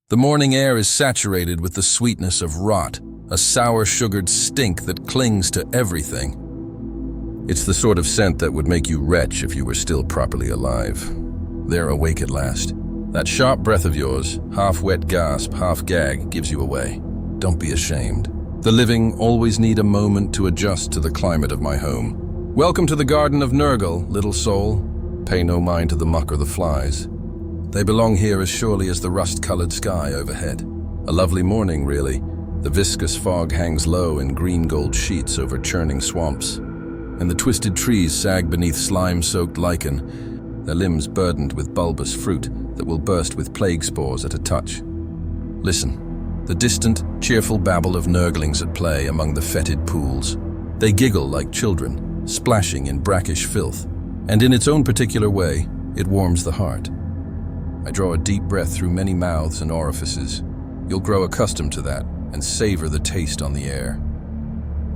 The morning air is saturated with the sweetness of rot, a sour-sugared stink that clings to everything. It's the sort of scent that would make you retch if you were still properly alive. They're awake at last. That sharp breath of yours, half-wet gasp, half-gag, gives you away. Don't be ashamed. The living always need a moment to adjust to the climate of my home. Welcome to the Garden of Nurgle, little soul. Pay no mind to the muck or the flies. They belong here as surely as the rust-colored sky overhead. A lovely morning, really. The viscous fog hangs low in green-gold sheets over churning swamps, and the twisted trees sag beneath slime-soaked lichen, their limbs burdened with bulbous fruit that will burst with plague spores at a touch. Listen, the distant, cheerful babble of Nurglings at play among the fetid pools. They giggle like children, splashing in brackish filth, and in its own particular way, it warms the heart. I draw a deep breath through many mouths and orifices. You'll grow accustomed to that and savor the taste on the air.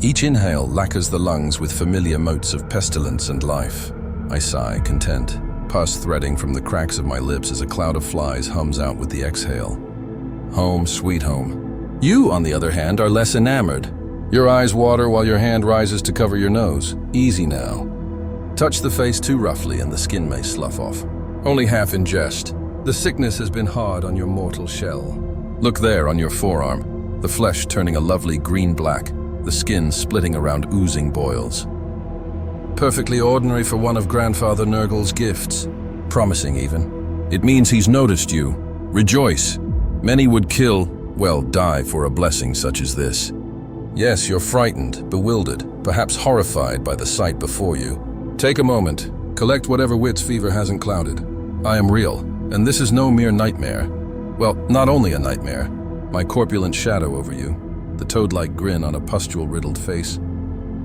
Each inhale lacquers the lungs with familiar motes of pestilence and life. I sigh, content, pus threading from the cracks of my lips as a cloud of flies hums out with the exhale. Home, sweet home. You, on the other hand, are less enamored. Your eyes water while your hand rises to cover your nose. Easy now. Touch the face too roughly and the skin may slough off. Only half in jest. The sickness has been hard on your mortal shell. Look there on your forearm, the flesh turning a lovely green-black, the skin splitting around oozing boils. Perfectly ordinary for one of Grandfather Nurgle's gifts. Promising, even. It means he's noticed you. Rejoice. Many would kill, well, die for a blessing such as this. Yes, you're frightened, bewildered, perhaps horrified by the sight before you. Take a moment. Collect whatever wits fever hasn't clouded. I am real. And this is no mere nightmare. Well, not only a nightmare. My corpulent shadow over you, the toad-like grin on a pustule-riddled face,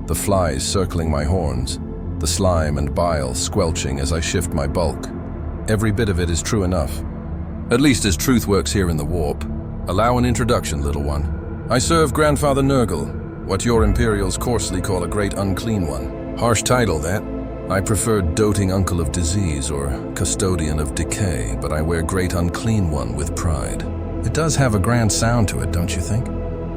the flies circling my horns, the slime and bile squelching as I shift my bulk. Every bit of it is true enough. At least as truth works here in the warp. Allow an introduction, little one. I serve Grandfather Nurgle, what your Imperials coarsely call a Great Unclean One. Harsh title, that. I prefer doting uncle of disease or custodian of decay, but I wear Great Unclean One with pride. It does have a grand sound to it, don't you think?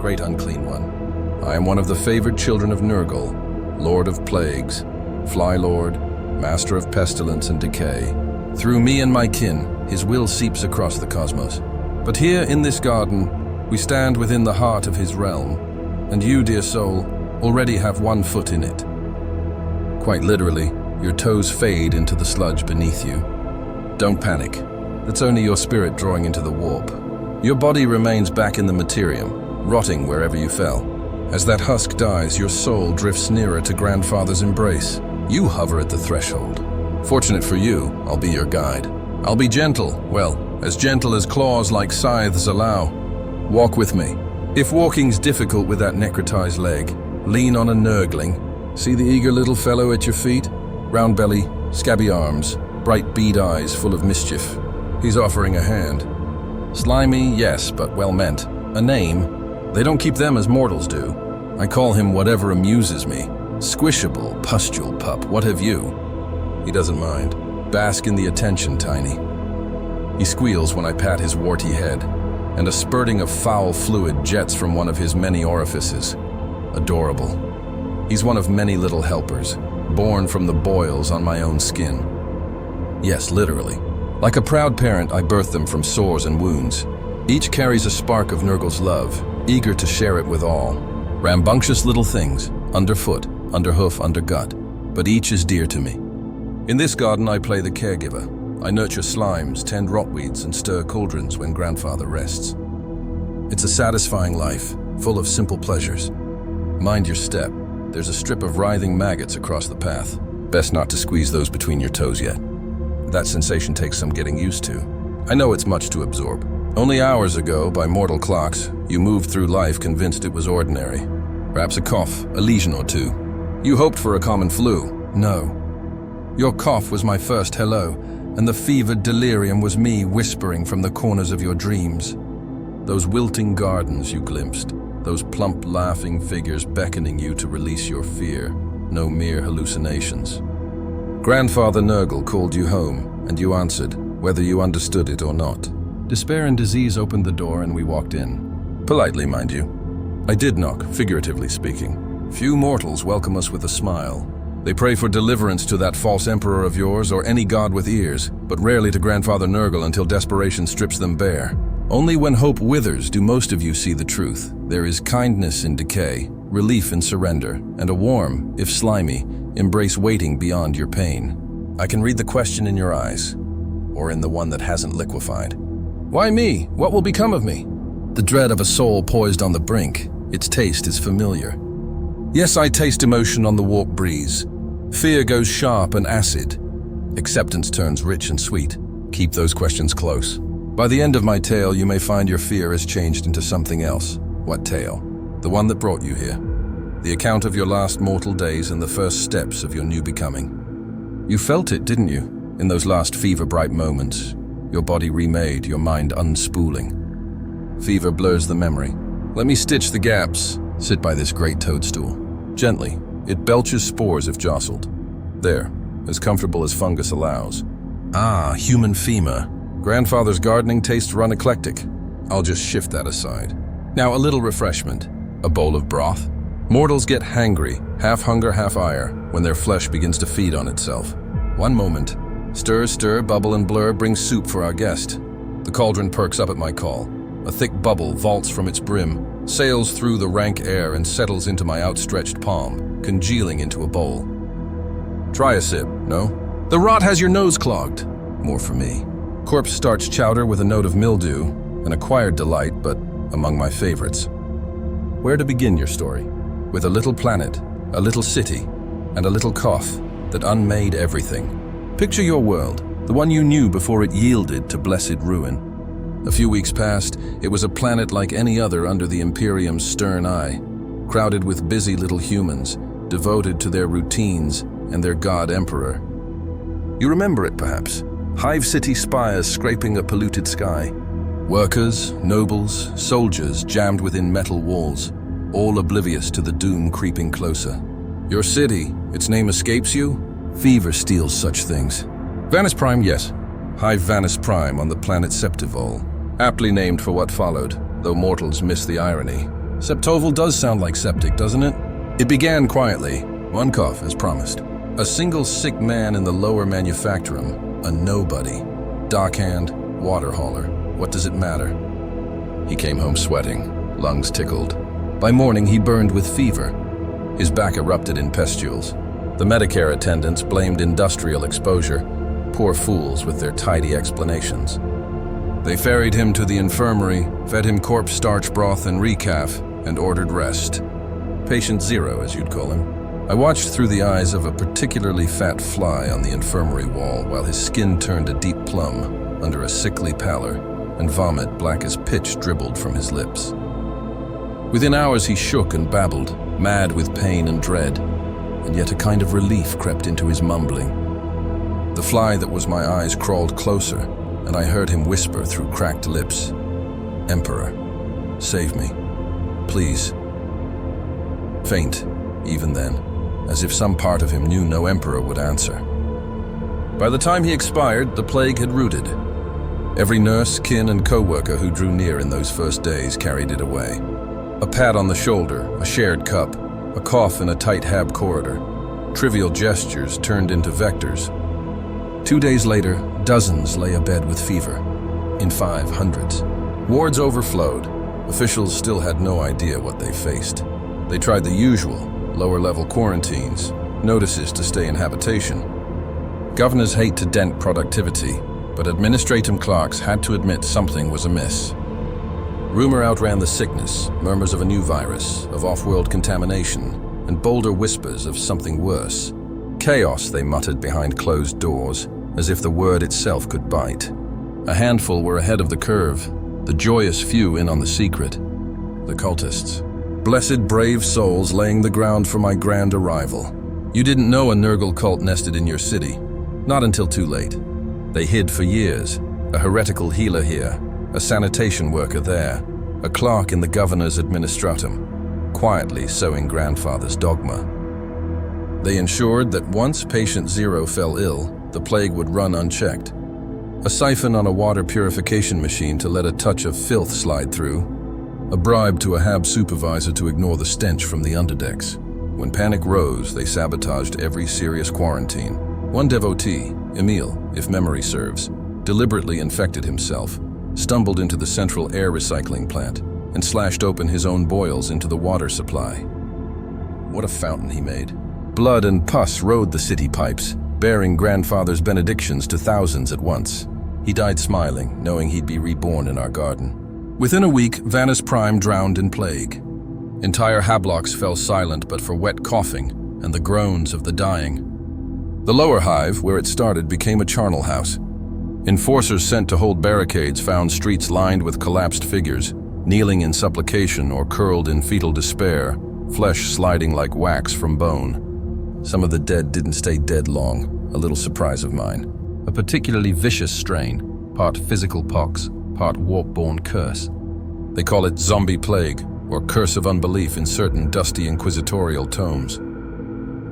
Great Unclean One. I am one of the favored children of Nurgle, Lord of Plagues, Fly Lord, Master of Pestilence and Decay. Through me and my kin, his will seeps across the cosmos. But here in this garden, we stand within the heart of his realm, and you, dear soul, already have one foot in it. Quite literally, your toes fade into the sludge beneath you. Don't panic. That's only your spirit drawing into the warp. Your body remains back in the materium, rotting wherever you fell. As that husk dies, your soul drifts nearer to Grandfather's embrace. You hover at the threshold. Fortunate for you, I'll be your guide. I'll be gentle, well, as gentle as claws like scythes allow. Walk with me. If walking's difficult with that necrotized leg, lean on a Nurgling. See the eager little fellow at your feet? Round belly, scabby arms, bright bead eyes full of mischief. He's offering a hand. Slimy, yes, but well meant. A name? They don't keep them as mortals do. I call him whatever amuses me. Squishable, pustule pup, what have you? He doesn't mind. Bask in the attention, Tiny. He squeals when I pat his warty head, and a spurting of foul fluid jets from one of his many orifices. Adorable. He's one of many little helpers, born from the boils on my own skin. Yes, literally. Like a proud parent, I birthed them from sores and wounds. Each carries a spark of Nurgle's love, eager to share it with all. Rambunctious little things, underfoot, underhoof, undergut, but each is dear to me. In this garden, I play the caregiver. I nurture slimes, tend rotweeds, and stir cauldrons when Grandfather rests. It's a satisfying life, full of simple pleasures. Mind your step. There's a strip of writhing maggots across the path. Best not to squeeze those between your toes yet. That sensation takes some getting used to. I know it's much to absorb. Only hours ago, by mortal clocks, you moved through life convinced it was ordinary. Perhaps a cough, a lesion or two. You hoped for a common flu. No. Your cough was my first hello, and the fevered delirium was me whispering from the corners of your dreams. Those wilting gardens you glimpsed. Those plump, laughing figures beckoning you to release your fear, no mere hallucinations. Grandfather Nurgle called you home, and you answered, whether you understood it or not. Despair and disease opened the door and we walked in. Politely, mind you. I did knock, figuratively speaking. Few mortals welcome us with a smile. They pray for deliverance to that false emperor of yours or any god with ears, but rarely to Grandfather Nurgle until desperation strips them bare. Only when hope withers do most of you see the truth. There is kindness in decay, relief in surrender, and a warm, if slimy, embrace waiting beyond your pain. I can read the question in your eyes, or in the one that hasn't liquefied. Why me? What will become of me? The dread of a soul poised on the brink. Its taste is familiar. Yes, I taste emotion on the warp breeze. Fear goes sharp and acid. Acceptance turns rich and sweet. Keep those questions close. By the end of my tale, you may find your fear has changed into something else. What tale? The one that brought you here. The account of your last mortal days and the first steps of your new becoming. You felt it, didn't you? In those last fever-bright moments. Your body remade, your mind unspooling. Fever blurs the memory. Let me stitch the gaps. Sit by this great toadstool. Gently. It belches spores if jostled. There, as comfortable as fungus allows. Ah, human femur. Grandfather's gardening tastes run eclectic. I'll just shift that aside. Now a little refreshment. A bowl of broth. Mortals get hangry, half hunger, half ire, when their flesh begins to feed on itself. One moment. Stir, stir, bubble and blur, bring soup for our guest. The cauldron perks up at my call. A thick bubble vaults from its brim, sails through the rank air and settles into my outstretched palm, congealing into a bowl. Try a sip, no? The rot has your nose clogged. More for me. Corpse starch chowder with a note of mildew, an acquired delight, but among my favorites. Where to begin your story? With a little planet, a little city, and a little cough that unmade everything. Picture your world, the one you knew before it yielded to blessed ruin. A few weeks past, it was a planet like any other under the Imperium's stern eye, crowded with busy little humans, devoted to their routines and their god-emperor. You remember it, perhaps? Hive City spires scraping a polluted sky. Workers, nobles, soldiers jammed within metal walls, all oblivious to the doom creeping closer. Your city, its name escapes you? Fever steals such things. Vanis Prime, yes. Hive Vanis Prime on the planet Septivol. Aptly named for what followed, though mortals miss the irony. Septoval does sound like septic, doesn't it? It began quietly, one cough as promised. A single sick man in the lower manufactorum, a nobody. Dockhand, water hauler, what does it matter? He came home sweating, lungs tickled. By morning he burned with fever. His back erupted in pustules. The Medicare attendants blamed industrial exposure, poor fools with their tidy explanations. They ferried him to the infirmary, fed him corpse starch broth and recaf, and ordered rest. Patient zero, as you'd call him. I watched through the eyes of a particularly fat fly on the infirmary wall while his skin turned a deep plum under a sickly pallor, and vomit black as pitch dribbled from his lips. Within hours he shook and babbled, mad with pain and dread, and yet a kind of relief crept into his mumbling. The fly that was my eyes crawled closer, and I heard him whisper through cracked lips, "Emperor, save me, please." Faint, even then, as if some part of him knew no emperor would answer. By the time he expired, the plague had rooted. Every nurse, kin, and co-worker who drew near in those first days carried it away. A pat on the shoulder, a shared cup, a cough in a tight hab corridor. Trivial gestures turned into vectors. 2 days later, dozens lay abed with fever. In 500s. Wards overflowed. Officials still had no idea what they faced. They tried the usual, lower-level quarantines, notices to stay in habitation. Governors hate to dent productivity, but administratum clerks had to admit something was amiss. Rumor outran the sickness, murmurs of a new virus, of off-world contamination, and bolder whispers of something worse. Chaos, they muttered behind closed doors, as if the word itself could bite. A handful were ahead of the curve, the joyous few in on the secret. The cultists. Blessed brave souls laying the ground for my grand arrival. You didn't know a Nurgle cult nested in your city. Not until too late. They hid for years. A heretical healer here, a sanitation worker there, a clerk in the governor's administratum, quietly sowing grandfather's dogma. They ensured that once patient zero fell ill, the plague would run unchecked. A siphon on a water purification machine to let a touch of filth slide through. A bribe to a HAB supervisor to ignore the stench from the underdecks. When panic rose, they sabotaged every serious quarantine. One devotee, Emil, if memory serves, deliberately infected himself, stumbled into the central air recycling plant, and slashed open his own boils into the water supply. What a fountain he made. Blood and pus rode the city pipes, bearing Grandfather's benedictions to thousands at once. He died smiling, knowing he'd be reborn in our garden. Within a week, Vanis Prime drowned in plague. Entire hablocks fell silent but for wet coughing and the groans of the dying. The lower hive, where it started, became a charnel house. Enforcers sent to hold barricades found streets lined with collapsed figures, kneeling in supplication or curled in fetal despair, flesh sliding like wax from bone. Some of the dead didn't stay dead long, a little surprise of mine. A particularly vicious strain, part physical pox, part warp-born curse. They call it zombie plague, or curse of unbelief in certain dusty inquisitorial tomes.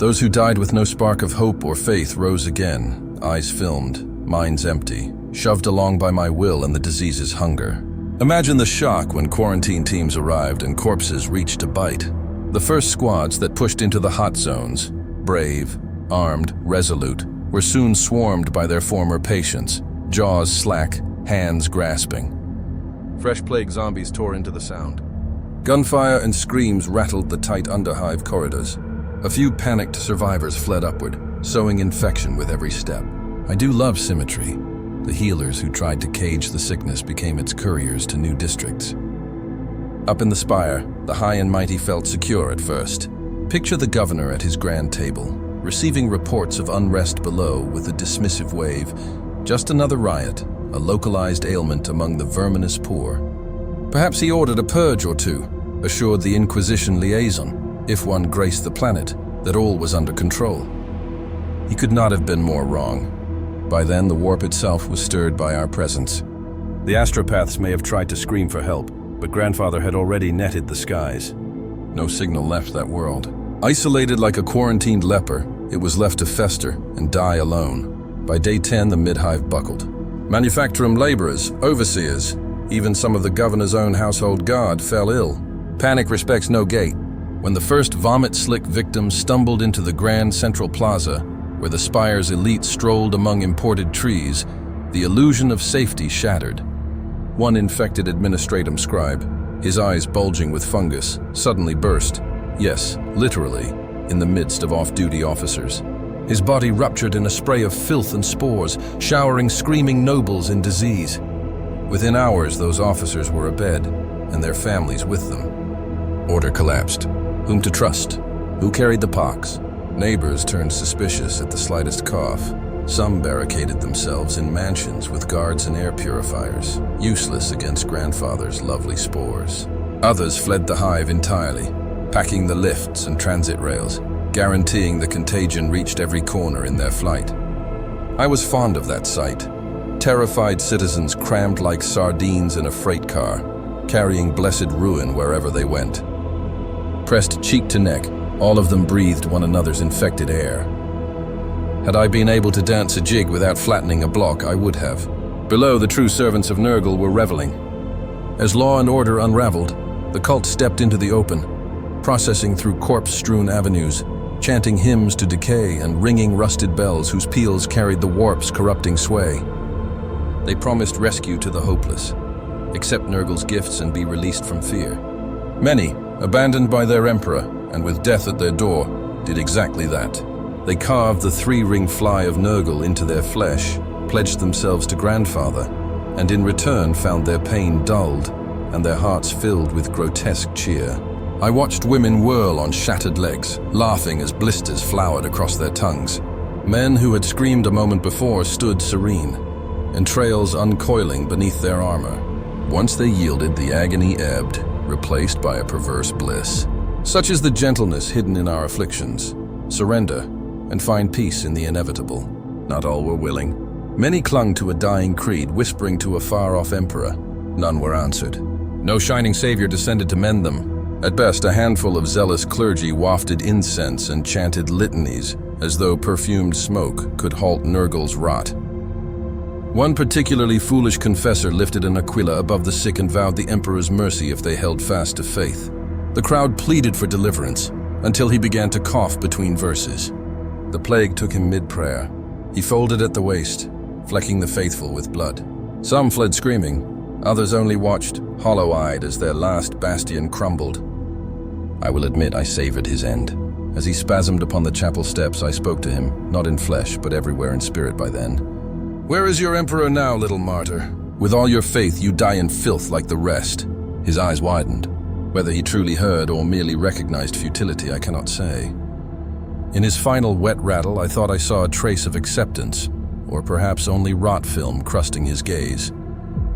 Those who died with no spark of hope or faith rose again, eyes filmed, minds empty, shoved along by my will and the disease's hunger. Imagine the shock when quarantine teams arrived and corpses reached to bite. The first squads that pushed into the hot zones, brave, armed, resolute, were soon swarmed by their former patients, jaws slack, hands grasping. Fresh plague zombies tore into the sound. Gunfire and screams rattled the tight underhive corridors. A few panicked survivors fled upward, sowing infection with every step. I do love symmetry. The healers who tried to cage the sickness became its couriers to new districts. Up in the spire, the high and mighty felt secure at first. Picture the governor at his grand table, receiving reports of unrest below with a dismissive wave. Just another riot, a localized ailment among the verminous poor. Perhaps he ordered a purge or two, assured the Inquisition liaison, if one graced the planet, that all was under control. He could not have been more wrong. By then, the warp itself was stirred by our presence. The astropaths may have tried to scream for help, but Grandfather had already netted the skies. No signal left that world. Isolated like a quarantined leper, it was left to fester and die alone. By day 10, the mid-hive buckled. Manufacturum laborers, overseers, even some of the governor's own household guard fell ill. Panic respects no gate. When the first vomit-slick victims stumbled into the grand central plaza, where the spire's elite strolled among imported trees, the illusion of safety shattered. One infected administratum scribe, his eyes bulging with fungus, suddenly burst, yes, literally, in the midst of off-duty officers. His body ruptured in a spray of filth and spores, showering screaming nobles in disease. Within hours, those officers were abed, and their families with them. Order collapsed. Whom to trust? Who carried the pox? Neighbors turned suspicious at the slightest cough. Some barricaded themselves in mansions with guards and air purifiers, useless against Grandfather's lovely spores. Others fled the hive entirely, packing the lifts and transit rails, guaranteeing the contagion reached every corner in their flight. I was fond of that sight. Terrified citizens crammed like sardines in a freight car, carrying blessed ruin wherever they went. Pressed cheek to neck, all of them breathed one another's infected air. Had I been able to dance a jig without flattening a block, I would have. Below, the true servants of Nurgle were reveling. As law and order unraveled, the cult stepped into the open, processing through corpse-strewn avenues, chanting hymns to decay and ringing rusted bells whose peals carried the warp's corrupting sway. They promised rescue to the hopeless, accept Nurgle's gifts and be released from fear. Many, abandoned by their emperor and with death at their door, did exactly that. They carved the three-ring fly of Nurgle into their flesh, pledged themselves to Grandfather, and in return found their pain dulled and their hearts filled with grotesque cheer. I watched women whirl on shattered legs, laughing as blisters flowered across their tongues. Men who had screamed a moment before stood serene, entrails uncoiling beneath their armor. Once they yielded, the agony ebbed, replaced by a perverse bliss. Such is the gentleness hidden in our afflictions. Surrender, and find peace in the inevitable. Not all were willing. Many clung to a dying creed, whispering to a far-off emperor. None were answered. No shining savior descended to mend them. At best, a handful of zealous clergy wafted incense and chanted litanies, as though perfumed smoke could halt Nurgle's rot. One particularly foolish confessor lifted an aquila above the sick and vowed the emperor's mercy if they held fast to faith. The crowd pleaded for deliverance until he began to cough between verses. The plague took him mid-prayer. He folded at the waist, flecking the faithful with blood. Some fled screaming, others only watched, hollow-eyed as their last bastion crumbled. I will admit I savored his end. As he spasmed upon the chapel steps, I spoke to him, not in flesh, but everywhere in spirit by then. "Where is your emperor now, little martyr? With all your faith, you die in filth like the rest." His eyes widened. Whether he truly heard or merely recognized futility, I cannot say. In his final wet rattle, I thought I saw a trace of acceptance, or perhaps only rot film crusting his gaze.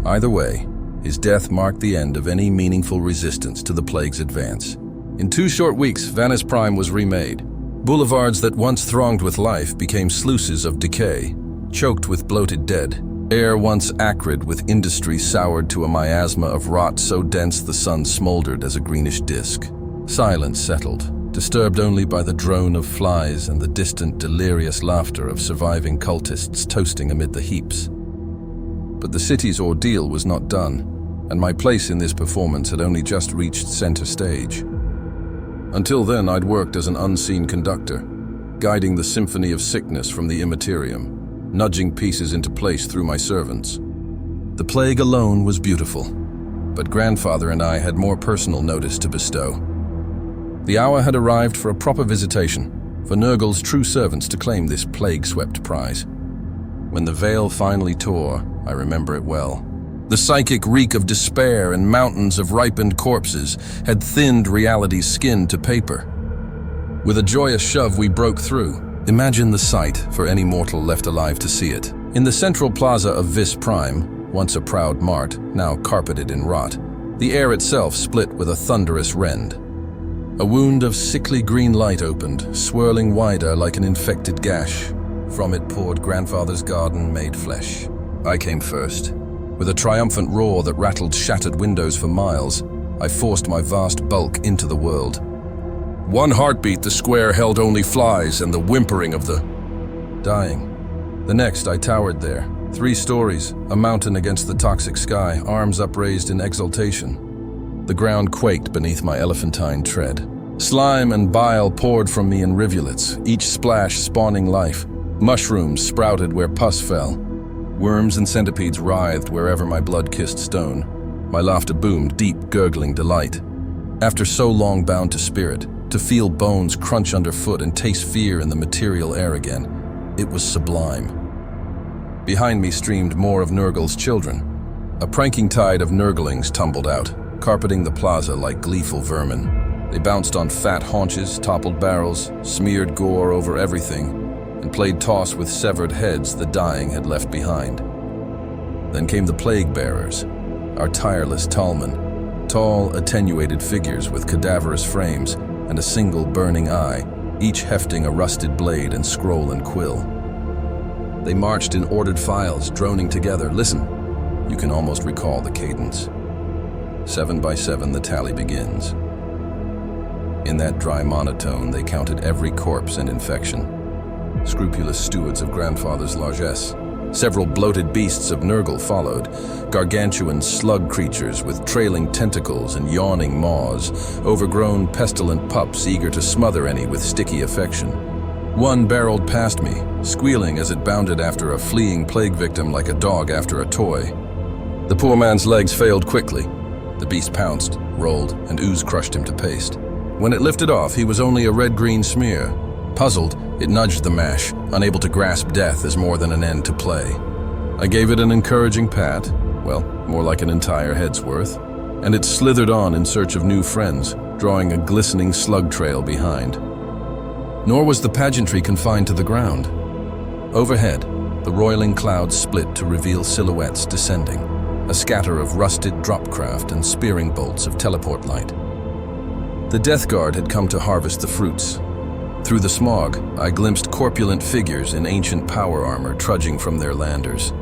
Either way, his death marked the end of any meaningful resistance to the plague's advance. In 2 short weeks, Vanis Prime was remade. Boulevards that once thronged with life became sluices of decay, choked with bloated dead. Air once acrid with industry soured to a miasma of rot so dense the sun smoldered as a greenish disk. Silence settled, disturbed only by the drone of flies and the distant, delirious laughter of surviving cultists toasting amid the heaps. But the city's ordeal was not done, and my place in this performance had only just reached center stage. Until then, I'd worked as an unseen conductor, guiding the symphony of sickness from the immaterium, nudging pieces into place through my servants. The plague alone was beautiful, but Grandfather and I had more personal notice to bestow. The hour had arrived for a proper visitation, for Nurgle's true servants to claim this plague-swept prize. When the veil finally tore, I remember it well. The psychic reek of despair and mountains of ripened corpses had thinned reality's skin to paper. With a joyous shove, we broke through. Imagine the sight for any mortal left alive to see it. In the central plaza of Vis Prime, once a proud mart, now carpeted in rot, the air itself split with a thunderous rend. A wound of sickly green light opened, swirling wider like an infected gash. From it poured Grandfather's garden-made flesh. I came first. With a triumphant roar that rattled shattered windows for miles, I forced my vast bulk into the world. One heartbeat, the square held only flies and the whimpering of the dying. The next, I towered there. 3 stories, a mountain against the toxic sky, arms upraised in exultation. The ground quaked beneath my elephantine tread. Slime and bile poured from me in rivulets, each splash spawning life. Mushrooms sprouted where pus fell. Worms and centipedes writhed wherever my blood kissed stone. My laughter boomed, deep, gurgling delight. After so long bound to spirit, to feel bones crunch underfoot and taste fear in the material air again, it was sublime. Behind me streamed more of Nurgle's children. A pranking tide of Nurglings tumbled out, carpeting the plaza like gleeful vermin. They bounced on fat haunches, toppled barrels, smeared gore over everything, and played toss with severed heads the dying had left behind. Then came the plague bearers, our tireless tallmen, tall, attenuated figures with cadaverous frames and a single burning eye, each hefting a rusted blade and scroll and quill. They marched in ordered files, droning together. Listen, you can almost recall the cadence. 7 by 7, the tally begins. In that dry monotone, they counted every corpse and infection. Scrupulous stewards of Grandfather's largesse. Several bloated beasts of Nurgle followed, gargantuan slug creatures with trailing tentacles and yawning maws, overgrown pestilent pups eager to smother any with sticky affection. One barreled past me, squealing as it bounded after a fleeing plague victim like a dog after a toy. The poor man's legs failed quickly. The beast pounced, rolled, and ooze crushed him to paste. When it lifted off, he was only a red-green smear. Puzzled, it nudged the mash, unable to grasp death as more than an end to play. I gave it an encouraging pat, well, more like an entire head's worth, and it slithered on in search of new friends, drawing a glistening slug trail behind. Nor was the pageantry confined to the ground. Overhead, the roiling clouds split to reveal silhouettes descending, a scatter of rusted dropcraft and spearing bolts of teleport light. The Death Guard had come to harvest the fruits. Through the smog, I glimpsed corpulent figures in ancient power armor trudging from their landers.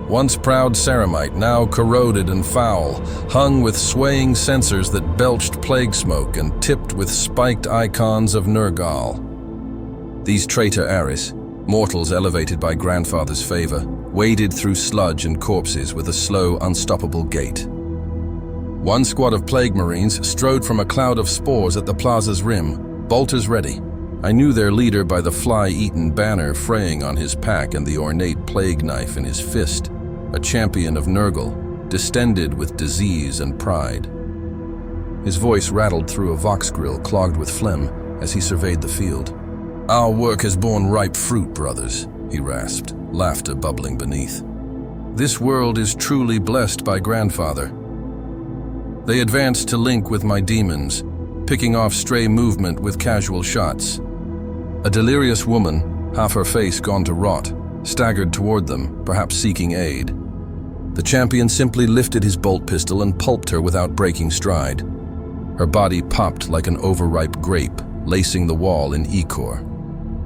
Once proud ceramite, now corroded and foul, hung with swaying censers that belched plague smoke and tipped with spiked icons of Nurgle. These traitor Aris, mortals elevated by Grandfather's favor, waded through sludge and corpses with a slow, unstoppable gait. One squad of plague marines strode from a cloud of spores at the plaza's rim, bolters ready. I knew their leader by the fly-eaten banner fraying on his pack and the ornate plague knife in his fist, a champion of Nurgle, distended with disease and pride. His voice rattled through a vox grill clogged with phlegm as he surveyed the field. "Our work has borne ripe fruit, brothers," he rasped, laughter bubbling beneath. "This world is truly blessed by Grandfather." They advanced to link with my demons, picking off stray movement with casual shots. A delirious woman, half her face gone to rot, staggered toward them, perhaps seeking aid. The champion simply lifted his bolt pistol and pulped her without breaking stride. Her body popped like an overripe grape, lacing the wall in ichor.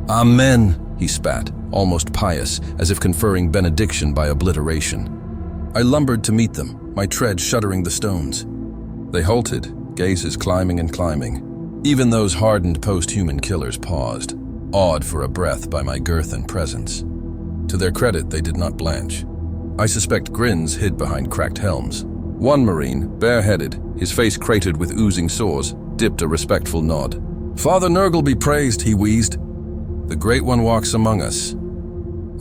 "Amen," he spat, almost pious, as if conferring benediction by obliteration. I lumbered to meet them, my tread shuddering the stones. They halted, gazes climbing and climbing. Even those hardened post-human killers paused, awed for a breath by my girth and presence. To their credit, they did not blanch. I suspect grins hid behind cracked helms. One Marine, bareheaded, his face cratered with oozing sores, dipped a respectful nod. "Father Nurgle be praised," he wheezed. "The Great One walks among us."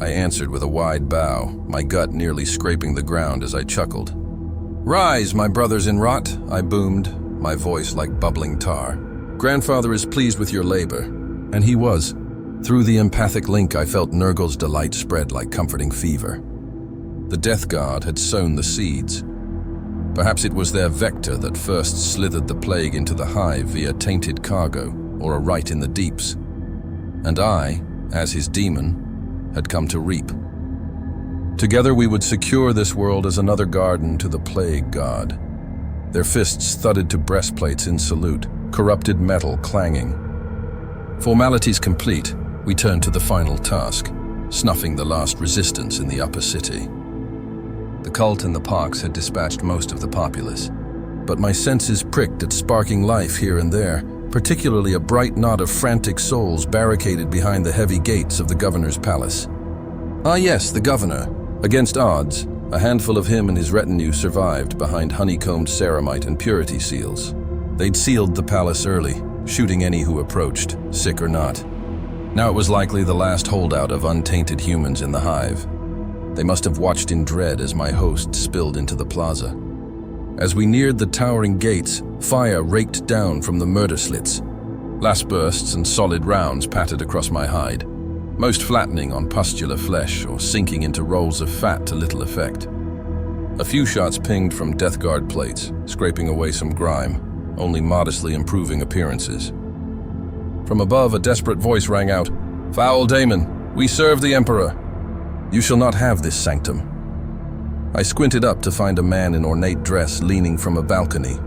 I answered with a wide bow, my gut nearly scraping the ground as I chuckled. "Rise, my brothers in rot," I boomed, my voice like bubbling tar. "Grandfather is pleased with your labor." And he was. Through the empathic link, I felt Nurgle's delight spread like comforting fever. The Death Guard had sown the seeds. Perhaps it was their vector that first slithered the plague into the hive via tainted cargo or a rite in the deeps. And I, as his demon, had come to reap. Together we would secure this world as another garden to the plague god. Their fists thudded to breastplates in salute, corrupted metal clanging. Formalities complete, we turned to the final task, snuffing the last resistance in the upper city. The cult and the pox had dispatched most of the populace, but my senses pricked at sparking life here and there, particularly a bright knot of frantic souls barricaded behind the heavy gates of the governor's palace. Ah yes, the governor. Against odds, a handful of him and his retinue survived behind honeycombed ceramite and purity seals. They'd sealed the palace early, shooting any who approached, sick or not. Now it was likely the last holdout of untainted humans in the hive. They must have watched in dread as my host spilled into the plaza. As we neared the towering gates, fire raked down from the murder slits. Last bursts and solid rounds pattered across my hide, most flattening on pustular flesh or sinking into rolls of fat to little effect. A few shots pinged from Death Guard plates, scraping away some grime, only modestly improving appearances. From above, a desperate voice rang out, "Foul Daemon, we serve the Emperor. You shall not have this sanctum." I squinted up to find a man in ornate dress leaning from a balcony.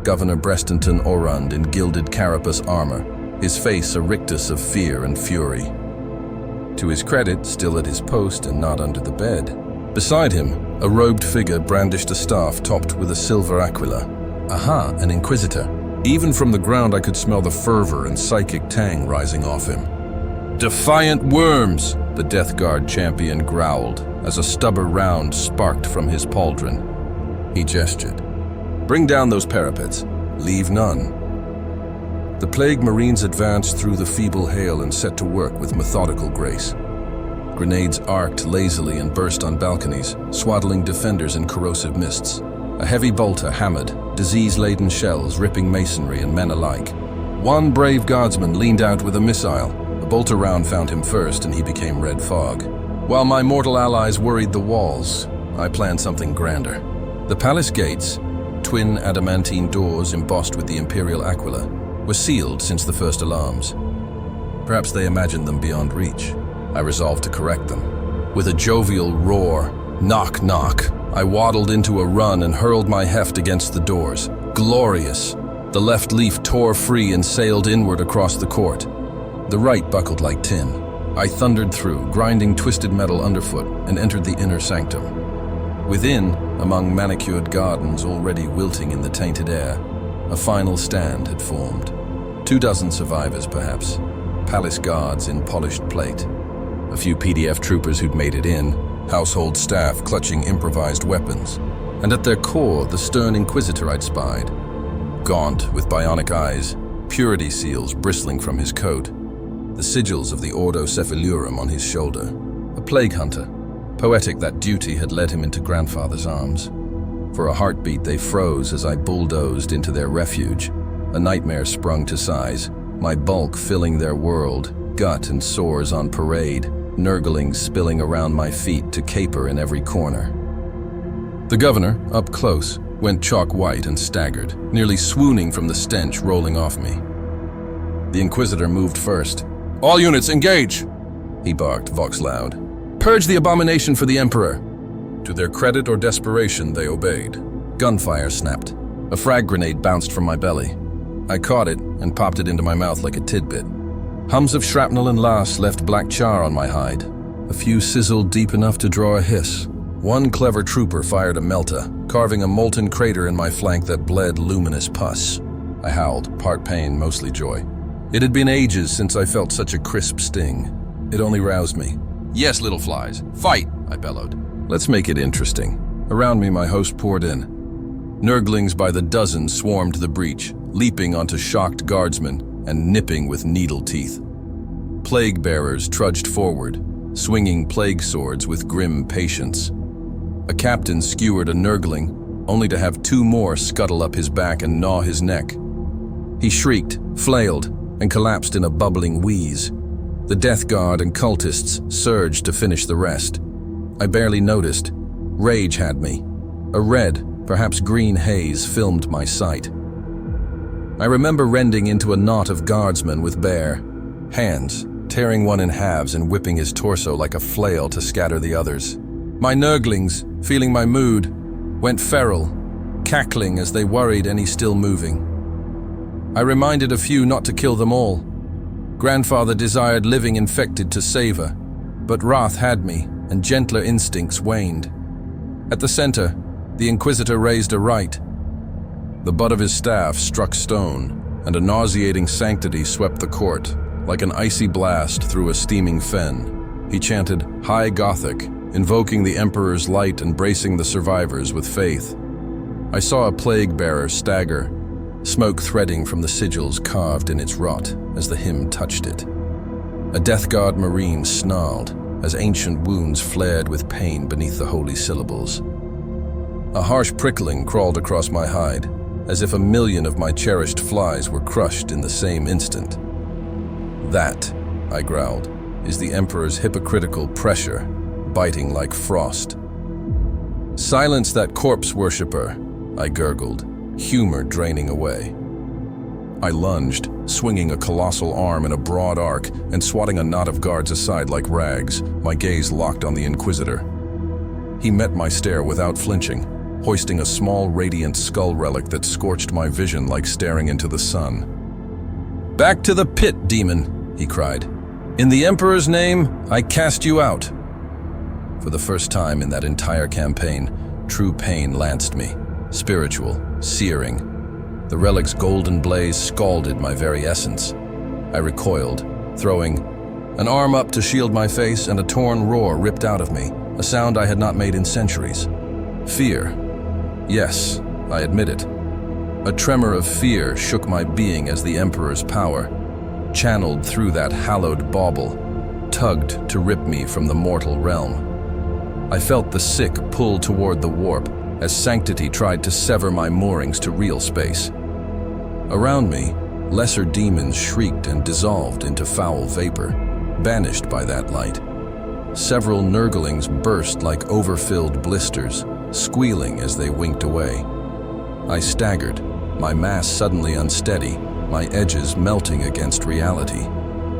Governor Brestenton Orund in gilded carapace armor, his face a rictus of fear and fury. To his credit, still at his post and not under the bed. Beside him, a robed figure brandished a staff topped with a silver aquila. Aha, an inquisitor. Even from the ground I could smell the fervor and psychic tang rising off him. "Defiant worms!" the Death Guard champion growled as a stubber round sparked from his pauldron. He gestured. "Bring down those parapets. Leave none." The plague marines advanced through the feeble hail and set to work with methodical grace. Grenades arced lazily and burst on balconies, swaddling defenders in corrosive mists. A heavy bolter hammered, disease-laden shells ripping masonry and men alike. One brave guardsman leaned out with a missile. A bolter round found him first and he became red fog. While my mortal allies worried the walls, I planned something grander. The palace gates, twin adamantine doors embossed with the imperial aquila, were sealed since the first alarms. Perhaps they imagined them beyond reach. I resolved to correct them. With a jovial roar, knock, knock, I waddled into a run and hurled my heft against the doors. Glorious! The left leaf tore free and sailed inward across the court. The right buckled like tin. I thundered through, grinding twisted metal underfoot, and entered the inner sanctum. Within, among manicured gardens already wilting in the tainted air, a final stand had formed. 24 survivors, perhaps. Palace guards in polished plate. A few PDF troopers who'd made it in, household staff clutching improvised weapons, and at their core the stern inquisitor I'd spied. Gaunt, with bionic eyes, purity seals bristling from his coat, the sigils of the Ordo Cephalorum on his shoulder. A plague hunter. Poetic that duty had led him into Grandfather's arms. For a heartbeat they froze as I bulldozed into their refuge, a nightmare sprung to size, my bulk filling their world, gut and sores on parade, nurglings spilling around my feet to caper in every corner. The governor, up close, went chalk white and staggered, nearly swooning from the stench rolling off me. The Inquisitor moved first. "All units, engage!" he barked, vox loud. "Purge the abomination for the Emperor!" To their credit or desperation, they obeyed. Gunfire snapped. A frag grenade bounced from my belly. I caught it and popped it into my mouth like a tidbit. Hums of shrapnel and las left black char on my hide. A few sizzled deep enough to draw a hiss. One clever trooper fired a melta, carving a molten crater in my flank that bled luminous pus. I howled, part pain, mostly joy. It had been ages since I felt such a crisp sting. It only roused me. "Yes, little flies, fight!" I bellowed. "Let's make it interesting." Around me, my host poured in. Nurglings by the dozen swarmed the breach, leaping onto shocked guardsmen and nipping with needle teeth. Plague bearers trudged forward, swinging plague swords with grim patience. A captain skewered a Nurgling, only to have two more scuttle up his back and gnaw his neck. He shrieked, flailed, and collapsed in a bubbling wheeze. The Death Guard and cultists surged to finish the rest. I barely noticed. Rage had me. A red, perhaps green haze filmed my sight. I remember rending into a knot of guardsmen with bare hands, tearing one in halves and whipping his torso like a flail to scatter the others. My Nurglings, feeling my mood, went feral, cackling as they worried any still moving. I reminded a few not to kill them all. Grandfather desired living infected to savor, but wrath had me, and gentler instincts waned. At the center, the Inquisitor raised a right. The butt of his staff struck stone, and a nauseating sanctity swept the court, like an icy blast through a steaming fen. He chanted High Gothic, invoking the Emperor's light and bracing the survivors with faith. I saw a plague bearer stagger, smoke threading from the sigils carved in its rot as the hymn touched it. A Death Guard Marine snarled as ancient wounds flared with pain beneath the holy syllables. A harsh prickling crawled across my hide, as if 1,000,000 of my cherished flies were crushed in the same instant. "That," I growled, "is the Emperor's hypocritical pressure, biting like frost." "Silence that corpse worshipper," I gurgled, humor draining away. I lunged, swinging a colossal arm in a broad arc and swatting a knot of guards aside like rags, my gaze locked on the Inquisitor. He met my stare without flinching, hoisting a small radiant skull relic that scorched my vision like staring into the sun. "Back to the pit, demon," he cried. "In the Emperor's name, I cast you out." For the first time in that entire campaign, true pain lanced me, spiritual, searing. The relic's golden blaze scalded my very essence. I recoiled, throwing an arm up to shield my face, and a torn roar ripped out of me, a sound I had not made in centuries. Fear. Yes, I admit it. A tremor of fear shook my being as the Emperor's power, channeled through that hallowed bauble, tugged to rip me from the mortal realm. I felt the sick pull toward the warp as sanctity tried to sever my moorings to real space. Around me, lesser demons shrieked and dissolved into foul vapor, banished by that light. Several Nurglings burst like overfilled blisters, squealing as they winked away. I staggered, my mass suddenly unsteady, my edges melting against reality.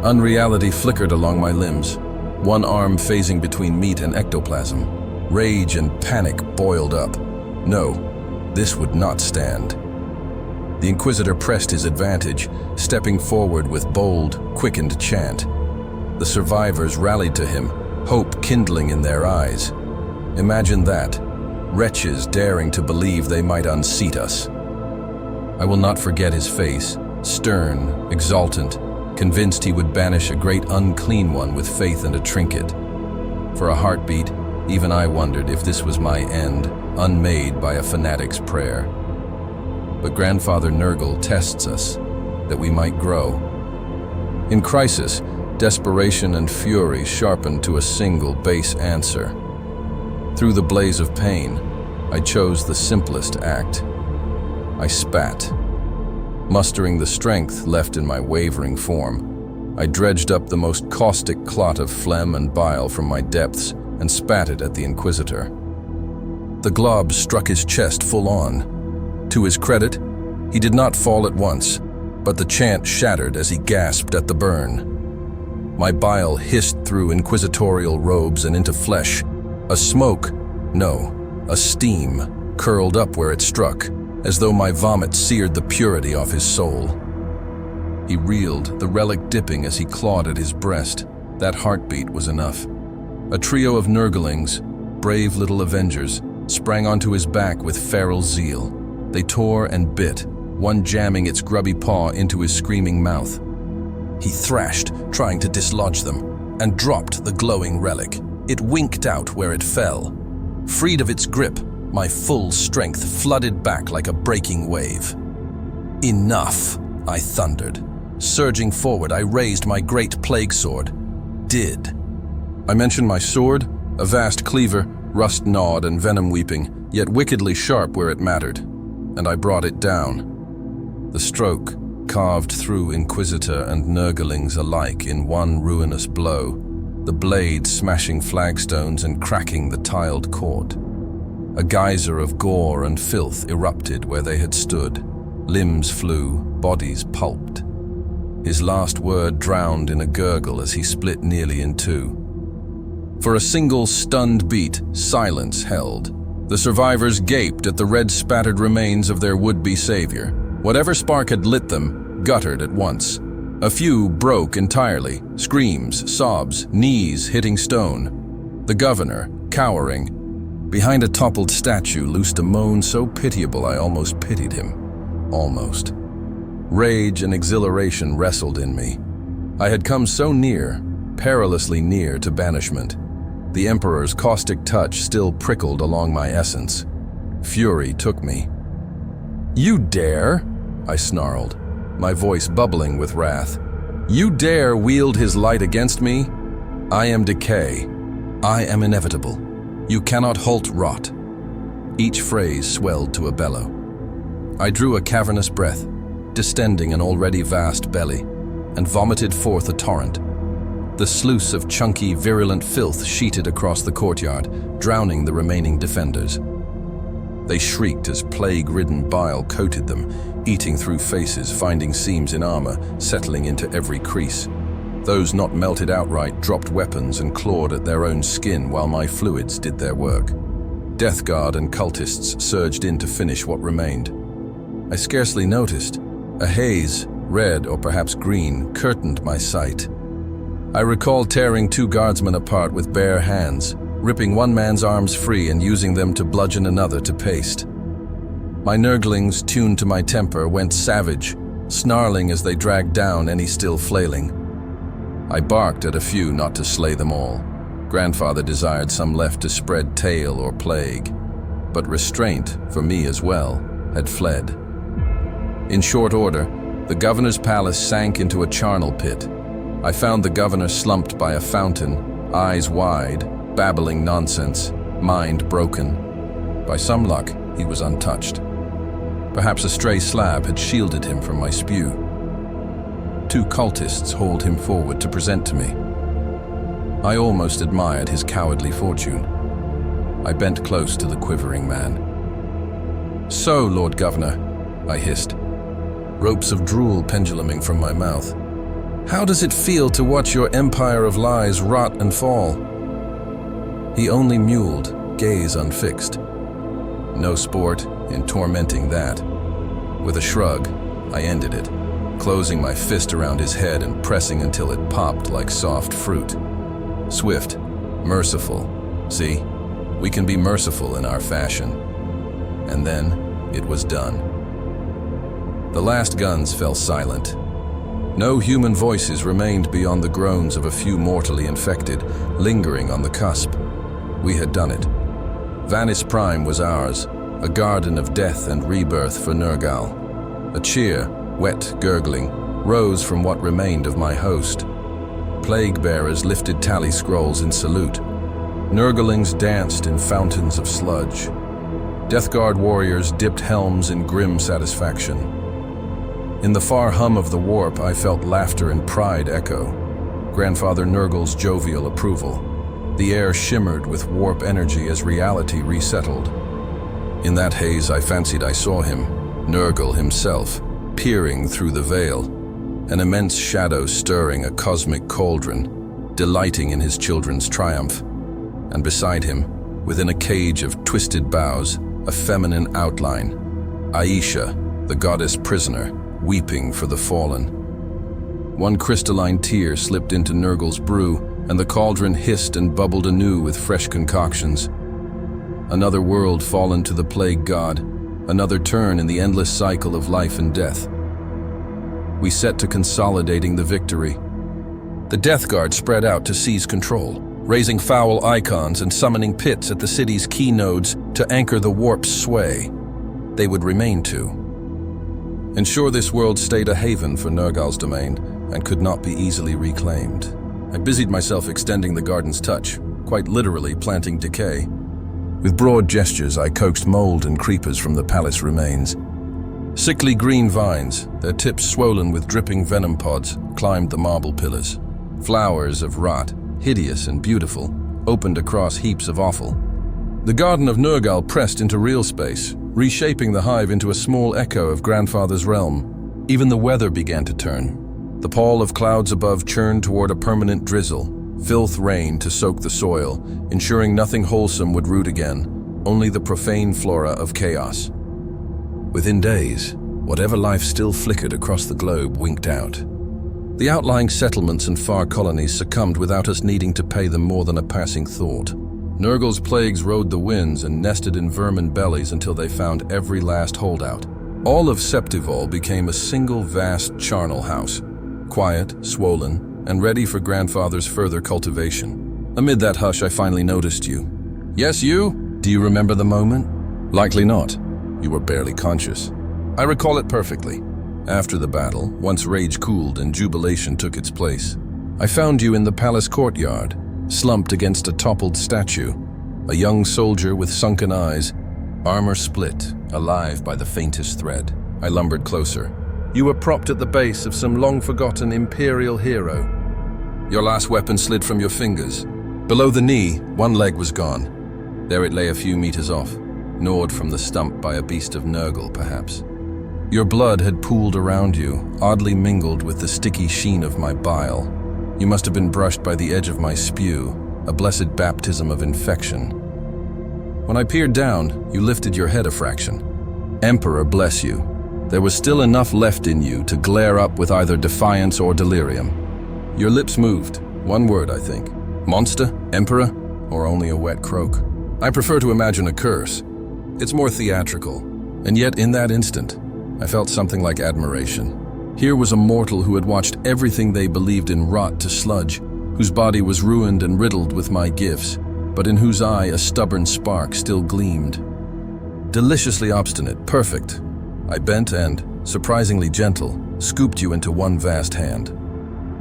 Unreality flickered along my limbs, one arm phasing between meat and ectoplasm. Rage and panic boiled up. No, this would not stand. The Inquisitor pressed his advantage, stepping forward with bold, quickened chant. The survivors rallied to him, hope kindling in their eyes. Imagine that, wretches daring to believe they might unseat us. I will not forget his face, stern, exultant, convinced he would banish a great unclean one with faith and a trinket. For a heartbeat, Even I wondered if this was my end, unmade by a fanatic's prayer. But Grandfather Nurgle tests us, that we might grow. In crisis, desperation and fury sharpened to a single base answer. Through the blaze of pain, I chose the simplest act. I spat. Mustering the strength left in my wavering form, I dredged up the most caustic clot of phlegm and bile from my depths and spat it at the Inquisitor. The glob struck his chest full on. To his credit, he did not fall at once, but the chant shattered as he gasped at the burn. My bile hissed through inquisitorial robes and into flesh. A steam, curled up where it struck, as though my vomit seared the purity off his soul. He reeled, the relic dipping as he clawed at his breast. That heartbeat was enough. A trio of Nurglings, brave little avengers, sprang onto his back with feral zeal. They tore and bit, one jamming its grubby paw into his screaming mouth. He thrashed, trying to dislodge them, and dropped the glowing relic. It winked out where it fell. Freed of its grip, my full strength flooded back like a breaking wave. Enough, I thundered. Surging forward, I raised my great plague sword. I mentioned my sword, a vast cleaver, rust-gnawed and venom-weeping, yet wickedly sharp where it mattered, and I brought it down. The stroke carved through Inquisitor and Nurglings alike in one ruinous blow, the blade smashing flagstones and cracking the tiled court. A geyser of gore and filth erupted where they had stood. Limbs flew, bodies pulped. His last word drowned in a gurgle as he split nearly in two. For a single stunned beat, silence held. The survivors gaped at the red-spattered remains of their would-be savior. Whatever spark had lit them, guttered at once. A few broke entirely, screams, sobs, knees hitting stone. The governor, cowering, behind a toppled statue, loosed a moan so pitiable I almost pitied him. Almost. Rage and exhilaration wrestled in me. I had come so near, perilously near to banishment. The Emperor's caustic touch still prickled along my essence. Fury took me. "You dare?" I snarled, my voice bubbling with wrath. "You dare wield his light against me? I am decay. I am inevitable. You cannot halt rot." Each phrase swelled to a bellow. I drew a cavernous breath, distending an already vast belly, and vomited forth a torrent. The sluice of chunky, virulent filth sheeted across the courtyard, drowning the remaining defenders. They shrieked as plague-ridden bile coated them, eating through faces, finding seams in armor, settling into every crease. Those not melted outright dropped weapons and clawed at their own skin while my fluids did their work. Death Guard and cultists surged in to finish what remained. I scarcely noticed. A haze, red or perhaps green, curtained my sight. I recall tearing two guardsmen apart with bare hands, ripping one man's arms free and using them to bludgeon another to paste. My Nurglings, tuned to my temper, went savage, snarling as they dragged down any still flailing. I barked at a few not to slay them all. Grandfather desired some left to spread tale or plague. But restraint, for me as well, had fled. In short order, the governor's palace sank into a charnel pit. I found the governor slumped by a fountain, eyes wide, babbling nonsense, mind broken. By some luck, he was untouched. Perhaps a stray slab had shielded him from my spew. Two cultists hauled him forward to present to me. I almost admired his cowardly fortune. I bent close to the quivering man. "So, Lord Governor," I hissed, ropes of drool penduluming from my mouth, "how does it feel to watch your empire of lies rot and fall?" He only mewled, gaze unfixed. No sport in tormenting that. With a shrug, I ended it, closing my fist around his head and pressing until it popped like soft fruit. Swift, merciful. See, we can be merciful in our fashion. And then it was done. The last guns fell silent. No human voices remained beyond the groans of a few mortally infected, lingering on the cusp. We had done it. Vanis Prime was ours, a garden of death and rebirth for Nurgle. A cheer, wet, gurgling, rose from what remained of my host. Plague-bearers lifted tally scrolls in salute. Nurglings danced in fountains of sludge. Deathguard warriors dipped helms in grim satisfaction. In the far hum of the warp, I felt laughter and pride echo. Grandfather Nurgle's jovial approval. The air shimmered with warp energy as reality resettled. In that haze, I fancied I saw him, Nurgle himself, peering through the veil, an immense shadow stirring a cosmic cauldron, delighting in his children's triumph. And beside him, within a cage of twisted boughs, a feminine outline, Aisha, the goddess prisoner, weeping for the fallen. One crystalline tear slipped into Nurgle's brew, and the cauldron hissed and bubbled anew with fresh concoctions. Another world fallen to the plague god, another turn in the endless cycle of life and death. We set to consolidating the victory. The Death Guard spread out to seize control, raising foul icons and summoning pits at the city's key nodes to anchor the warp's sway. They would remain to. Ensure this world stayed a haven for Nurgle's domain and could not be easily reclaimed. I busied myself extending the garden's touch, quite literally planting decay. With broad gestures, I coaxed mold and creepers from the palace remains. Sickly green vines, their tips swollen with dripping venom pods, climbed the marble pillars. Flowers of rot, hideous and beautiful, opened across heaps of offal. The Garden of Nurgle pressed into real space, reshaping the hive into a small echo of Grandfather's realm. Even the weather began to turn. The pall of clouds above churned toward a permanent drizzle, filth rain to soak the soil, ensuring nothing wholesome would root again, only the profane flora of chaos. Within days, whatever life still flickered across the globe winked out. The outlying settlements and far colonies succumbed without us needing to pay them more than a passing thought. Nurgle's plagues rode the winds and nested in vermin bellies until they found every last holdout. All of Septivol became a single vast charnel house, quiet, swollen, and ready for Grandfather's further cultivation. Amid that hush, I finally noticed you. Yes, you? Do you remember the moment? Likely not. You were barely conscious. I recall it perfectly. After the battle, once rage cooled and jubilation took its place, I found you in the palace courtyard, slumped against a toppled statue, a young soldier with sunken eyes, armor split, alive by the faintest thread. I lumbered closer. You were propped at the base of some long-forgotten imperial hero. Your last weapon slid from your fingers. Below the knee, one leg was gone. There it lay a few meters off, gnawed from the stump by a beast of Nurgle, perhaps. Your blood had pooled around you, oddly mingled with the sticky sheen of my bile. You must have been brushed by the edge of my spew, a blessed baptism of infection. When I peered down, you lifted your head a fraction. Emperor bless you. There was still enough left in you to glare up with either defiance or delirium. Your lips moved, one word, I think. Monster? Emperor? Or only a wet croak? I prefer to imagine a curse. It's more theatrical. And yet, in that instant, I felt something like admiration. Here was a mortal who had watched everything they believed in rot to sludge, whose body was ruined and riddled with my gifts, but in whose eye a stubborn spark still gleamed. Deliciously obstinate, perfect. I bent and, surprisingly gentle, scooped you into one vast hand.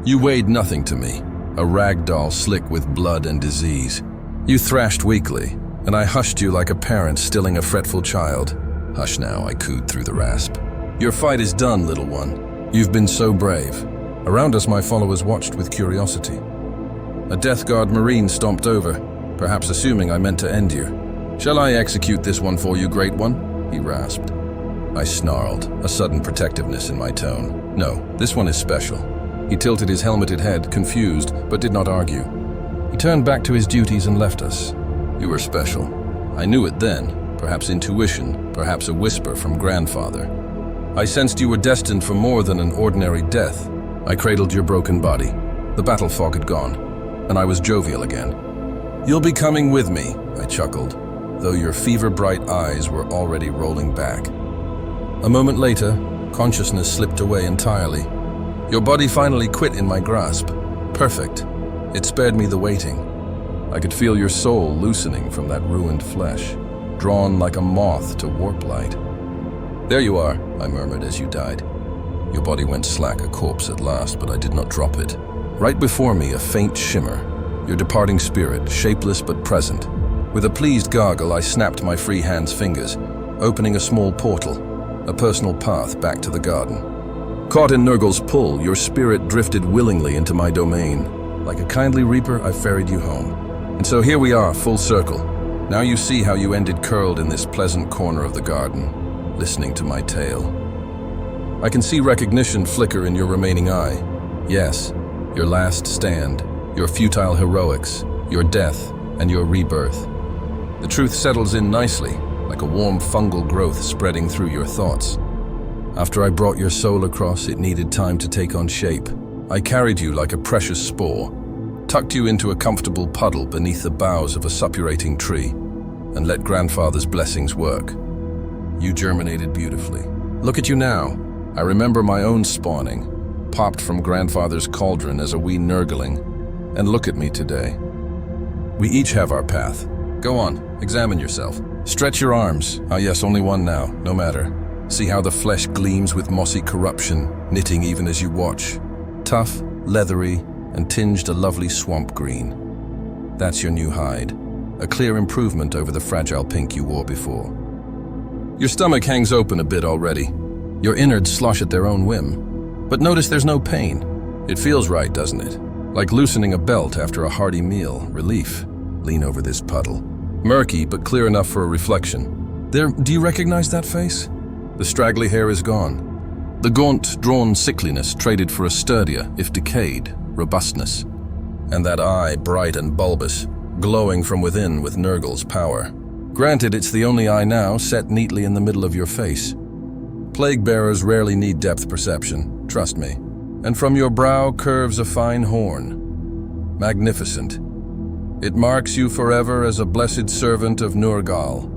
You weighed nothing to me, a rag doll slick with blood and disease. You thrashed weakly, and I hushed you like a parent stilling a fretful child. Hush now, I cooed through the rasp. Your fight is done, little one. You've been so brave. Around us, my followers watched with curiosity. A Death Guard Marine stomped over, perhaps assuming I meant to end you. Shall I execute this one for you, Great One? He rasped. I snarled, a sudden protectiveness in my tone. No, this one is special. He tilted his helmeted head, confused, but did not argue. He turned back to his duties and left us. You were special. I knew it then, perhaps intuition, perhaps a whisper from Grandfather. I sensed you were destined for more than an ordinary death. I cradled your broken body. The battle fog had gone, and I was jovial again. You'll be coming with me, I chuckled, though your fever-bright eyes were already rolling back. A moment later, consciousness slipped away entirely. Your body finally quit in my grasp. Perfect. It spared me the waiting. I could feel your soul loosening from that ruined flesh, drawn like a moth to warp light. "There you are," I murmured as you died. Your body went slack, a corpse at last, but I did not drop it. Right before me, a faint shimmer, your departing spirit, shapeless but present. With a pleased gargle, I snapped my free hand's fingers, opening a small portal, a personal path back to the garden. Caught in Nurgle's pull, your spirit drifted willingly into my domain. Like a kindly reaper, I ferried you home. And so here we are, full circle. Now you see how you ended curled in this pleasant corner of the garden, listening to my tale. I can see recognition flicker in your remaining eye. Yes, your last stand, your futile heroics, your death, and your rebirth. The truth settles in nicely, like a warm fungal growth spreading through your thoughts. After I brought your soul across, it needed time to take on shape. I carried you like a precious spore, tucked you into a comfortable puddle beneath the boughs of a suppurating tree, and let Grandfather's blessings work. You germinated beautifully. Look at you now. I remember my own spawning, popped from Grandfather's cauldron as a wee Nurgling, and look at me today. We each have our path. Go on, examine yourself. Stretch your arms. Ah yes, only one now, no matter. See how the flesh gleams with mossy corruption, knitting even as you watch. Tough, leathery, and tinged a lovely swamp green. That's your new hide, a clear improvement over the fragile pink you wore before. Your stomach hangs open a bit already. Your innards slosh at their own whim. But notice there's no pain. It feels right, doesn't it? Like loosening a belt after a hearty meal. Relief. Lean over this puddle. Murky, but clear enough for a reflection. There, do you recognize that face? The straggly hair is gone. The gaunt, drawn sickliness traded for a sturdier, if decayed, robustness. And that eye, bright and bulbous, glowing from within with Nurgle's power. Granted, it's the only eye now set neatly in the middle of your face. Plague-bearers rarely need depth perception, trust me. And from your brow curves a fine horn. Magnificent. It marks you forever as a blessed servant of Nurgle.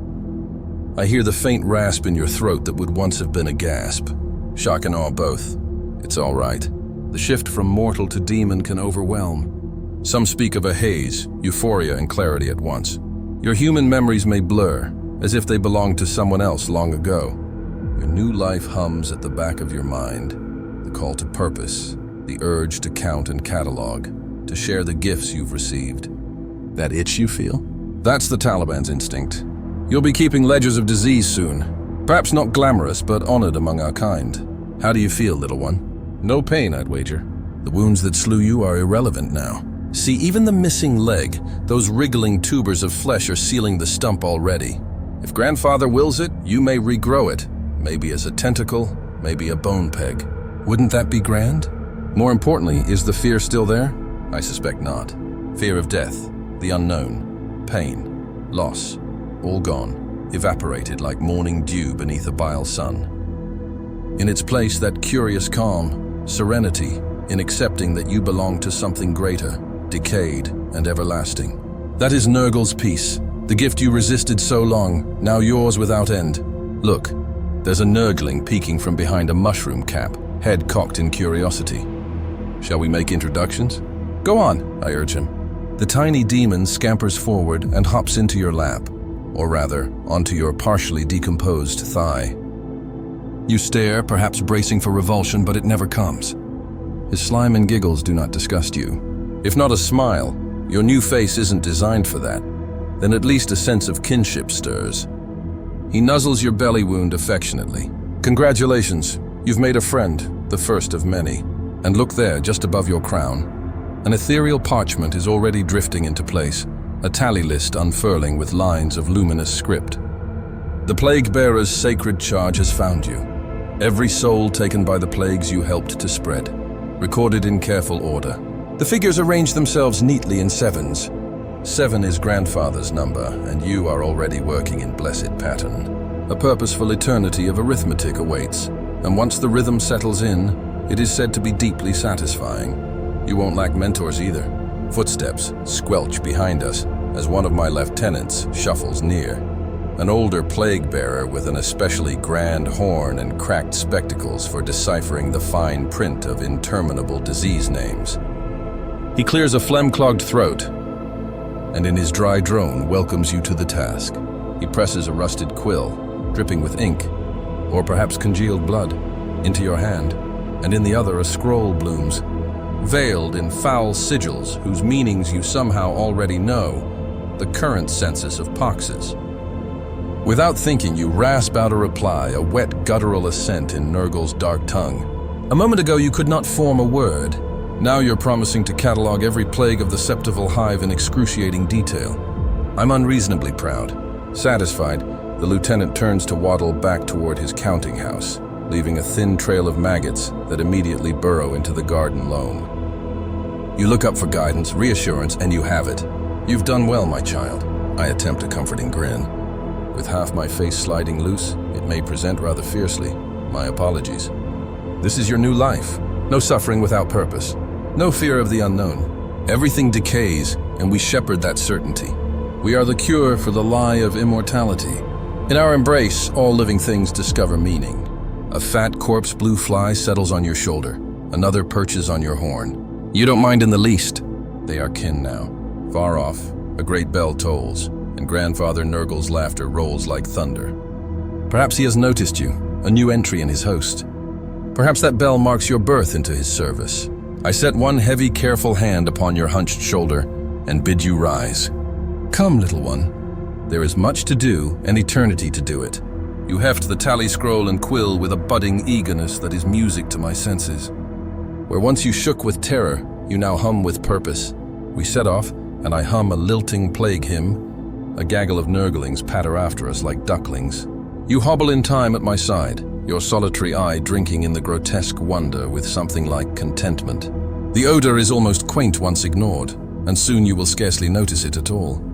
I hear the faint rasp in your throat that would once have been a gasp. Shock and awe both. It's all right. The shift from mortal to demon can overwhelm. Some speak of a haze, euphoria and clarity at once. Your human memories may blur, as if they belonged to someone else long ago. Your new life hums at the back of your mind. The call to purpose, the urge to count and catalog, to share the gifts you've received. That itch you feel? That's the Taliban's instinct. You'll be keeping ledgers of disease soon. Perhaps not glamorous, but honored among our kind. How do you feel, little one? No pain, I'd wager. The wounds that slew you are irrelevant now. See, even the missing leg, those wriggling tubers of flesh are sealing the stump already. If Grandfather wills it, you may regrow it. Maybe as a tentacle, maybe a bone peg. Wouldn't that be grand? More importantly, is the fear still there? I suspect not. Fear of death, the unknown, pain, loss, all gone, evaporated like morning dew beneath a bile sun. In its place, that curious calm, serenity in accepting that you belong to something greater, decayed and everlasting. That is Nurgle's peace, the gift you resisted so long, now yours without end. Look, there's a Nurgling peeking from behind a mushroom cap, head cocked in curiosity. Shall we make introductions? Go on, I urge him. The tiny demon scampers forward and hops into your lap, or rather, onto your partially decomposed thigh. You stare, perhaps bracing for revulsion, but it never comes. His slime and giggles do not disgust you. If not a smile, your new face isn't designed for that, then at least a sense of kinship stirs. He nuzzles your belly wound affectionately. Congratulations, you've made a friend, the first of many. And look there, just above your crown. An ethereal parchment is already drifting into place, a tally list unfurling with lines of luminous script. The Plague-Bearer's sacred charge has found you. Every soul taken by the plagues you helped to spread, recorded in careful order. The figures arrange themselves neatly in sevens. 7 is Grandfather's number, and you are already working in blessed pattern. A purposeful eternity of arithmetic awaits, and once the rhythm settles in, it is said to be deeply satisfying. You won't lack mentors either. Footsteps squelch behind us as one of my lieutenants shuffles near. An older plague-bearer with an especially grand horn and cracked spectacles for deciphering the fine print of interminable disease names. He clears a phlegm-clogged throat. and in his dry drone welcomes you to the task. He presses a rusted quill, dripping with ink, or perhaps congealed blood, into your hand, and in the other a scroll blooms, veiled in foul sigils whose meanings you somehow already know, the current census of poxes. Without thinking, you rasp out a reply, a wet guttural assent in Nurgle's dark tongue. A moment ago you could not form a word. Now you're promising to catalog every plague of the Septival Hive in excruciating detail. I'm unreasonably proud. Satisfied, the lieutenant turns to waddle back toward his counting house, leaving a thin trail of maggots that immediately burrow into the garden loam. You look up for guidance, reassurance, and you have it. You've done well, my child. I attempt a comforting grin. With half my face sliding loose, it may present rather fiercely. My apologies. This is your new life. No suffering without purpose. No fear of the unknown. Everything decays, and we shepherd that certainty. We are the cure for the lie of immortality. In our embrace, all living things discover meaning. A fat corpse blue fly settles on your shoulder. Another perches on your horn. You don't mind in the least. They are kin now. Far off, a great bell tolls, and Grandfather Nurgle's laughter rolls like thunder. Perhaps he has noticed you, a new entry in his host. Perhaps that bell marks your birth into his service. I set one heavy, careful hand upon your hunched shoulder and bid you rise. Come, little one. There is much to do and eternity to do it. You heft the tally scroll and quill with a budding eagerness that is music to my senses. Where once you shook with terror, you now hum with purpose. We set off, and I hum a lilting plague hymn. A gaggle of Nurglings patter after us like ducklings. You hobble in time at my side, your solitary eye drinking in the grotesque wonder with something like contentment. The odor is almost quaint once ignored, and soon you will scarcely notice it at all.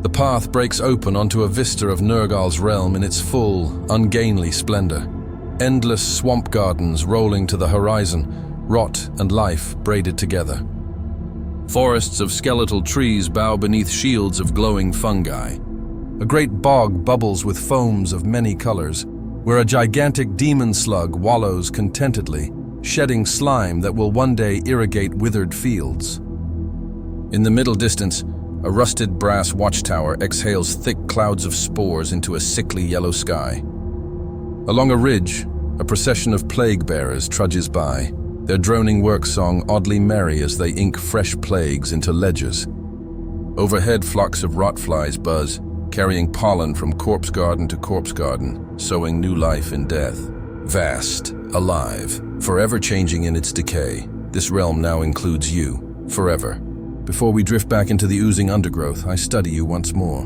The path breaks open onto a vista of Nurgle's realm in its full, ungainly splendor. Endless swamp gardens rolling to the horizon, rot and life braided together. Forests of skeletal trees bow beneath shields of glowing fungi. A great bog bubbles with foams of many colors, where a gigantic demon slug wallows contentedly, shedding slime that will one day irrigate withered fields. In the middle distance, a rusted brass watchtower exhales thick clouds of spores into a sickly yellow sky. Along a ridge, a procession of plague bearers trudges by, their droning work song oddly merry as they ink fresh plagues into ledgers. Overhead, flocks of rotflies buzz, carrying pollen from corpse garden to corpse garden, sowing new life in death. Vast, alive, forever changing in its decay, this realm now includes you, forever. Before we drift back into the oozing undergrowth, I study you once more.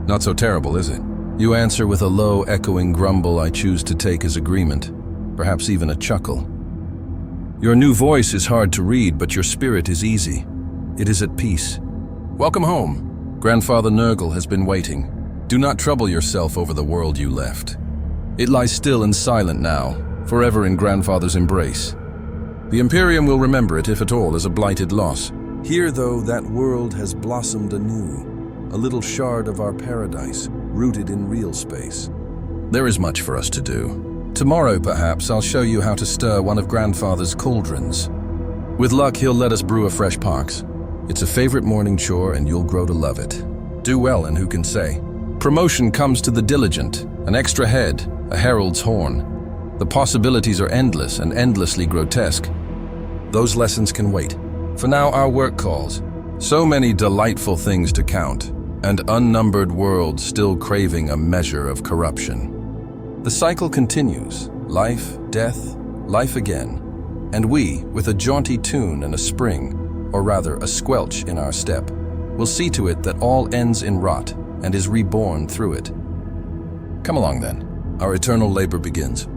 Not so terrible, is it? You answer with a low, echoing grumble I choose to take as agreement, perhaps even a chuckle. Your new voice is hard to read, but your spirit is easy. It is at peace. Welcome home. Grandfather Nurgle has been waiting. Do not trouble yourself over the world you left. It lies still and silent now, forever in Grandfather's embrace. The Imperium will remember it, if at all, as a blighted loss. Here, though, that world has blossomed anew, a little shard of our paradise, rooted in real space. There is much for us to do. Tomorrow, perhaps, I'll show you how to stir one of Grandfather's cauldrons. With luck, he'll let us brew a fresh pox. It's a favorite morning chore, and you'll grow to love it. Do well, and who can say? Promotion comes to the diligent, an extra head, a herald's horn. The possibilities are endless and endlessly grotesque. Those lessons can wait. For now, our work calls. So many delightful things to count, and unnumbered worlds still craving a measure of corruption. The cycle continues, life, death, life again, and we, with a jaunty tune and a spring, or rather a squelch in our step, will see to it that all ends in rot and is reborn through it. Come along then, our eternal labor begins.